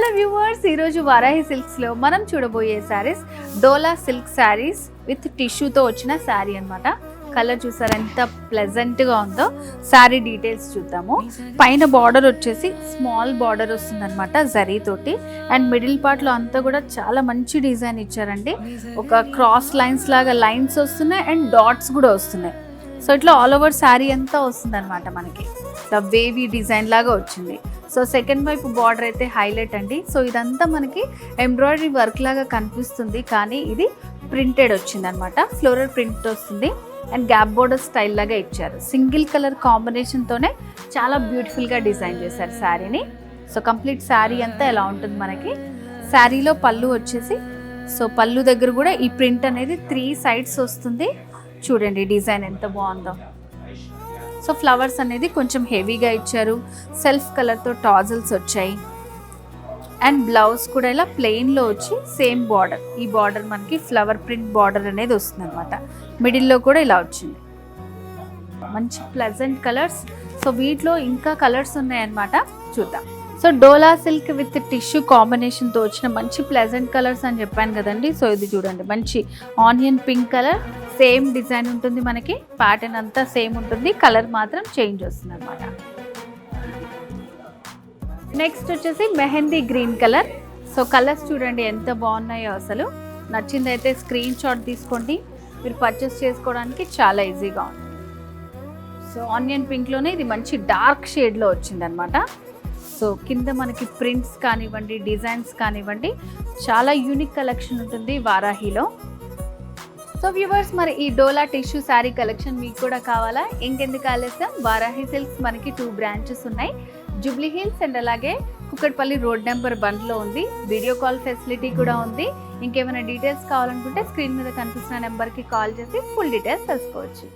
Hello viewers, ఈరోజు వారాహి సిల్క్స్లో మనం చూడబోయే శారీస్ డోలా సిల్క్ శారీస్ విత్ టిష్యూతో వచ్చిన శారీ అనమాట. కలర్ చూసారు ఎంత ప్లెజెంట్గా ఉందో. శారీ డీటెయిల్స్ చూద్దాము. పైన బార్డర్ వచ్చేసి స్మాల్ బార్డర్ వస్తుందన్నమాట జరీ తోటి. అండ్ మిడిల్ పార్ట్లో అంతా కూడా చాలా మంచి డిజైన్ ఇచ్చారండి. ఒక క్రాస్ లైన్స్ లాగా లైన్స్ వస్తున్నాయి అండ్ డాట్స్ కూడా వస్తున్నాయి. సో ఇట్లా ఆల్ ఓవర్ శారీ అంతా వస్తుందన్నమాట మనకి. ఇట్లా వేవీ డిజైన్ లాగా వచ్చింది. సో సెకండ్ వైపు బార్డర్ అయితే హైలైట్ అండి. సో ఇదంతా మనకి ఎంబ్రాయిడరీ వర్క్ లాగా కనిపిస్తుంది, కానీ ఇది ప్రింటెడ్ వచ్చింది అనమాట. ఫ్లోరల్ ప్రింట్ వస్తుంది అండ్ గ్యాప్ బోర్డర్ స్టైల్ లాగా ఇచ్చారు. సింగిల్ కలర్ కాంబినేషన్తోనే చాలా బ్యూటిఫుల్గా డిజైన్ చేశారు శారీని. సో కంప్లీట్ శారీ అంతా ఎలా ఉంటుంది మనకి. శారీలో పళ్ళు వచ్చేసి, సో పళ్ళు దగ్గర కూడా ఈ ప్రింట్ అనేది 3 సైడ్స్ వస్తుంది. చూడండి డిజైన్ ఎంత బాగుందో. సో ఫ్లవర్స్ అనేది కొంచెం హెవీగా ఇచ్చారు. సెల్ఫ్ కలర్తో టాజల్స్ వచ్చాయి. అండ్ బ్లౌజ్ కూడా ఇలా ప్లెయిన్లో వచ్చి సేమ్ బార్డర్, ఈ బార్డర్ మనకి ఫ్లవర్ ప్రింట్ బార్డర్ అనేది వస్తుంది అనమాట. మిడిల్లో కూడా ఇలా వచ్చింది. మంచి ప్లెజెంట్ కలర్స్. సో వీటిలో ఇంకా కలర్స్ ఉన్నాయన్నమాట, చూద్దాం. So dola silk with tissue కాంబినేషన్తో వచ్చిన మంచి ప్లెజెంట్ కలర్స్ అని చెప్పాను కదండి. సో ఇది చూడండి, మంచి onion pink colour. Same design ఉంటుంది మనకి, ప్యాటర్న్ అంతా సేమ్ ఉంటుంది, కలర్ మాత్రం చేంజ్ వస్తుంది అనమాట. నెక్స్ట్ వచ్చేసి mehndi green colour. So colours చూడండి ఎంత బాగున్నాయో అసలు. నచ్చిందైతే స్క్రీన్ షాట్ తీసుకోండి, మీరు పర్చేస్ చేసుకోవడానికి చాలా ఈజీగా ఉంది. సో ఆనియన్ పింక్లోనే ఇది మంచి డార్క్ షేడ్లో వచ్చిందనమాట. సో కింద మనకి ప్రింట్స్ కానివ్వండి, డిజైన్స్ కానివ్వండి, చాలా యూనిక్ కలెక్షన్ ఉంటుంది వారాహిలో. సో వ్యూవర్స్, మరి ఈ డోలా టిష్యూ శారీ కలెక్షన్ మీకు కూడా కావాలా? ఇంకెందుకు ఆలస్యం, వారాహి సిల్క్స్ మనకి 2 బ్రాంచెస్ ఉన్నాయి. జూబ్లీ హిల్స్ అండ్ అలాగే కుక్కట్పల్లి రోడ్ నెంబర్ 1లో ఉంది. వీడియో కాల్ ఫెసిలిటీ కూడా ఉంది. ఇంకేమైనా డీటెయిల్స్ కావాలనుకుంటే స్క్రీన్ మీద కనిపిస్తున్న నెంబర్కి కాల్ చేసి ఫుల్ డీటెయిల్స్ తెలుసుకోవచ్చు.